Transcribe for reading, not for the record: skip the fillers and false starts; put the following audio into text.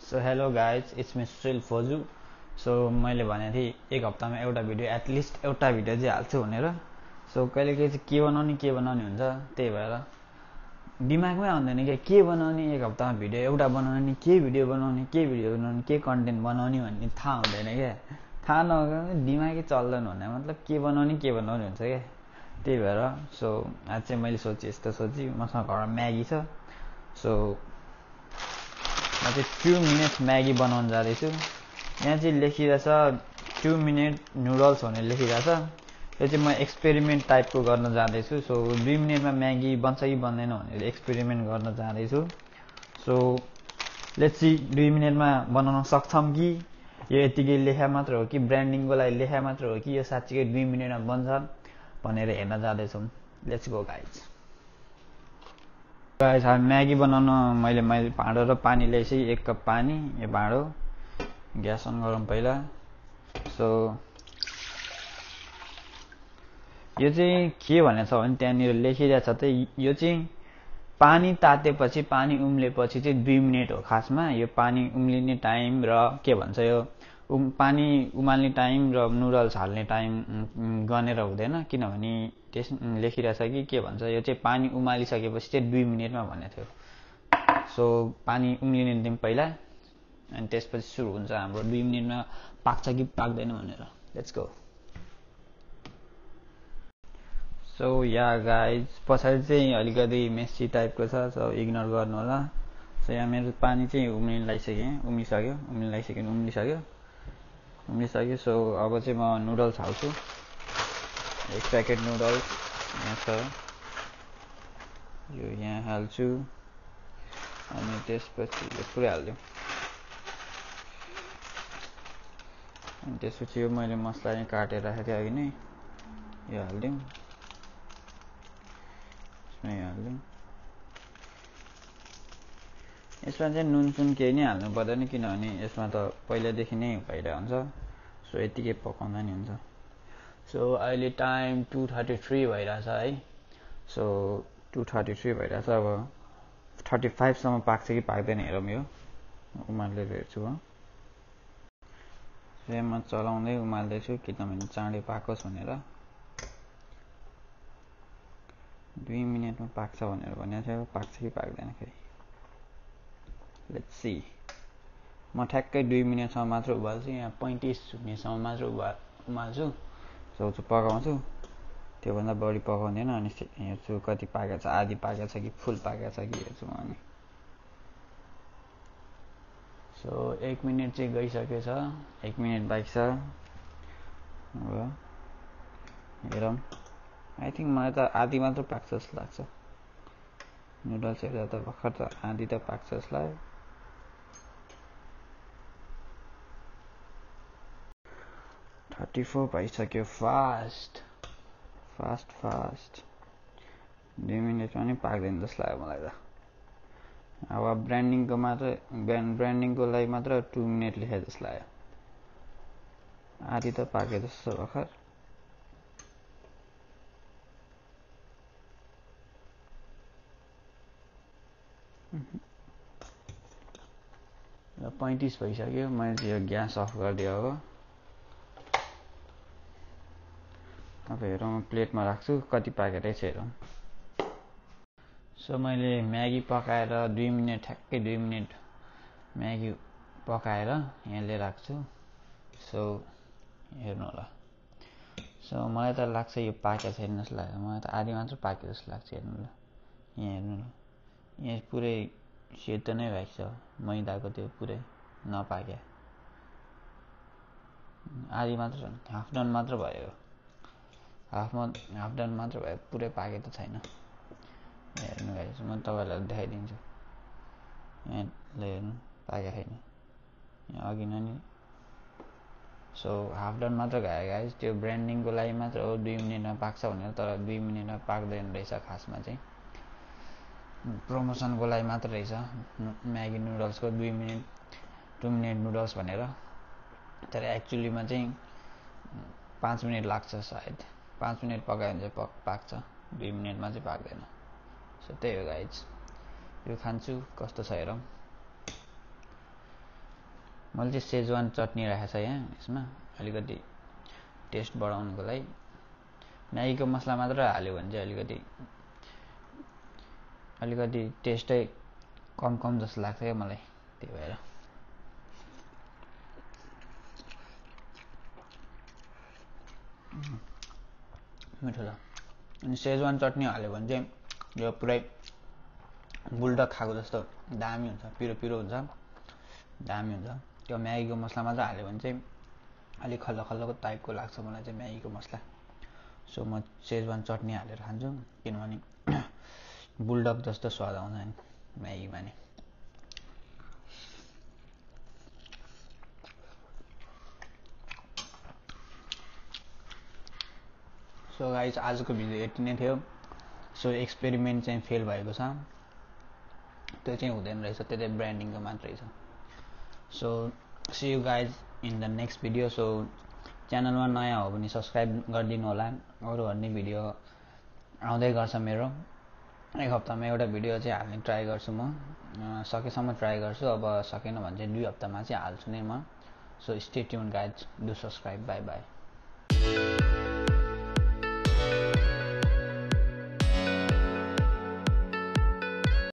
So hello guys it's me Sushil Foju. So मैले भनेको थिएँ एक हप्तामा एउटा भिडियो एटलिस्ट एउटा भिडियो चाहिँ हाल्छु भनेर। सो कहिले कहिले चाहिँ के बनाउने हुन्छ, त्यही भएर दिमागमै आउँदैन क्या के बनाउने। एक हप्तामा भिडियो एउटा बनाउने, के भिडियो बनाउने के कन्टेन्ट बनाउने भन्ने थाहा हुँदैन क्या। थाहा नभएको दिमागै चल्दैन भन्ने मतलब के बनाउने हुन्छ क्या। त्यही भएर सो आज चाहिँ मैले यस्तो सोचेँ मसँग घरमा म्यागी छ। सो म चाहिँ 2 मिनट म्यागी बनाउन जाँदैछु। यहाँ चाहिँ लेखिरहेछ 2 मिनट नुडल्स भनेर लेखिरहेछ। यो चाहिँ म एक्सपेरिमेन्ट टाइपको गर्न जाँदैछु। सो 2 मिनटमा म्यागी बन्छ कि बन्दैन भनेर एक्सपेरिमेन्ट गर्न जाँदैछु। सो लेट्स सी 2 मिनटमा बनाउन सक्छौँ कि यो यतिकै लेखा मात्र हो कि ब्रान्डिङको लागि लेखा मात्र हो कि यो साँच्चीकै 2 मिनटमा बन्छ भनेर हेर्न जाँदैछौँ। Let's go guys. म्यागी बनाउन मैले भाँडो र पानी ल्याएपछि 1 कप पानी, यो भाँडो ग्यास अन गरौँ पहिला। सो यो चाहिँ के भनेको छ भने त्यहाँनिर लेखिरहेछ चाहिँ यो चाहिँ पानी तातेपछि पानी उम्लेपछि चाहिँ 2 मिनट हो खासमा। यो पानी उम्लिने टाइम र के भन्छ यो पानी उमाल्ने टाइम र नुडल्स हाल्ने टाइम गनेर हुँदैन, किनभने त्यस लेखिरहेछ कि के भन्छ यो चाहिँ पानी उमालिसकेपछि चाहिँ 2 मिनटमा भनेको थियो। सो पानी उम्लिने दिन पहिला अनि त्यसपछि सुरु हुन्छ हाम्रो 2 मिनटमा पाक्छ कि पाक्दैन भनेर। Let's go. So yeah guys पछाडि चाहिँ अलिकति मेसी टाइपको छ, सो इग्नोर गर्नु होला। सो यहाँ मेरो पानी चाहिँ उम्लिसक्यो। सो अब चाहिँ म नुडल्स हाल्छु। 1 प्याकेट नुडल्स यहाँ छ, यो यहाँ हाल्छु अनि त्यसपछि यो पुरै हालिदिउँ। अनि त्यसपछि यो मैले मसला यहाँ काटेर राखेको थिएँ अघि नै, यो हालिदिउँ। यसमा चाहिँ नुन केही नै हाल्नु पर्दैन, किनभने यसमा त पहिलादेखि नै भइरहेको हुन्छ। सो यतिकै पकाउँदा नि हुन्छ। सो अहिले टाइम 2:33 भइरहेछ है। सो 2:33 भइरहेछ। अब 35 सम्म पाक्छ कि पाक्दैन हेरौँ। यो उमालेर हेर्छु हो। म चलाउँदै उमाल्दैछु किनभने चाँडै पाकोस् भनेर। 2 मिनटमा पाक्छ भनेर भनेको थियो, पाक्छ कि पाक्दैन खै। Let's see. म ठ्याक्कै 2 मिनटसम्म मात्र उबाल्छु, यहाँ 35 हुनेसम्म मात्र उमाल्छु। सो पकाउँछु, त्योभन्दा बढी पकाउँदैन। अनि हेर्छु कति पाकेको छ, आधी पाकेको छ कि फुल पाकेको छ कि हेर्छु म। अनि सो 1 मिनट चाहिँ गइसकेछ, 1 मिनट बाँकी छ। अब हेरौँ। आई थिङ्क मलाई त आधी मात्र पाक्छ जस्तो लाग्छ। नुडल्स हेर्दा त भर्खर त आधी त पाक्छ जस्तो लाग्यो। 34 भइसक्यो। फास्ट 2 मिनटमा नि पाक्दैन जस्तो लाग्यो मलाई त। अब ब्रान्डिङको लागि मात्र 2 मिनट लेखे जस्तो लाग्यो। आधी त पाके जस्तो छ भर्खर। र 35 भइसक्यो। मैले यो ग्यास अफ गरिदियो। अब हेरौँ, प्लेटमा राख्छु कति पाकेको रहेछ हेरौँ। सो मैले म्यागी पकाएर 2 मिनट ठ्याक्कै 2 मिनट म्यागी पकाएर यहाँ लिएर राख्छु। सो हेर्नु होला। सो मलाई त लाग्छ यो पाकेको छैन जस्तो लाग्यो। मलाई त आधी मात्र पाकेको जस्तो लाग्छ। हेर्नु ल, यहाँ हेर्नु ल, यहाँ पुरै सेतो नै भएको छ, मैदाको त्यो पुरै नपाके। आधी मात्र, हाफ डन मात्र भयो। हाफ डन मात्र भयो, पुरै पाके त छैन। हेर्नु गाइस, म तपाईँलाई देखाइदिन्छु। यहाँ ल हेर्नु, पाके छैन यहाँ अघि नि। सो हाफ डन मात्र गयो गाइस। त्यो ब्रान्डिङको लागि मात्र हो 2 मिनटमा पाक्छ भनेर, तर 2 मिनटमा पाक्दैन रहेछ खासमा चाहिँ। प्रमोसनको लागि मात्र रहेछ म्यागी नुडल्सको 2 मिनट नुडल्स भनेर। तर एक्चुअलीमा चाहिँ 5 मिनट लाग्छ सायद। 5 मिनट पकायो भने चाहिँ पाक्छ, 2 मिनटमा चाहिँ पाक्दैन। सो त्यही हो गाइज। यो खान्छु कस्तो छ हेरौँ। मैले चाहिँ सेजवान चटनी राखेको छ यहाँ यसमा अलिकति टेस्ट बढाउनुको लागि म्यागीको मसला मात्र हाल्यो भने चाहिँ अलिकति टेस्टै कम जस्तो लाग्छ क्या मलाई त्यही भएर मिठो छ अनि सेजवान चटनी हाल्यो भने चाहिँ यो पुरै बुल्डक खाएको जस्तो दामी हुन्छ पिरो हुन्छ दामी हुन्छ त्यो म्यागीको मसला मात्र हाल्यो भने चाहिँ अलिक खल्लो टाइपको लाग्छ मलाई चाहिँ म्यागीको मसला सो म सेजवान चटनी हालेर खान्छु किनभने बुल्डक जस्तो स्वाद आउँछ नि म्यागीमा नि सो गाइस आजको भिडियो यति नै थियो सो एक्सपेरिमेन्ट चाहिँ फेल भएको छ त्यो चाहिँ हुँदैन रहेछ त्यो चाहिँ ब्रान्डिङको मात्रै छ so see you guys in the next video so च्यानलमा नयाँ हो भने सब्सक्राइब गरिदिनु होला अरू भन्ने भिडियो आउँदै गर्छ मेरो एक हप्तामा एउटा भिडियो चाहिँ हाल्ने ट्राई गर्छु म सकेसम्म ट्राई गर्छु अब सकेन भने चाहिँ 2 हप्तामा चाहिँ हाल्छु नै म so stay tune guys do subscribe by by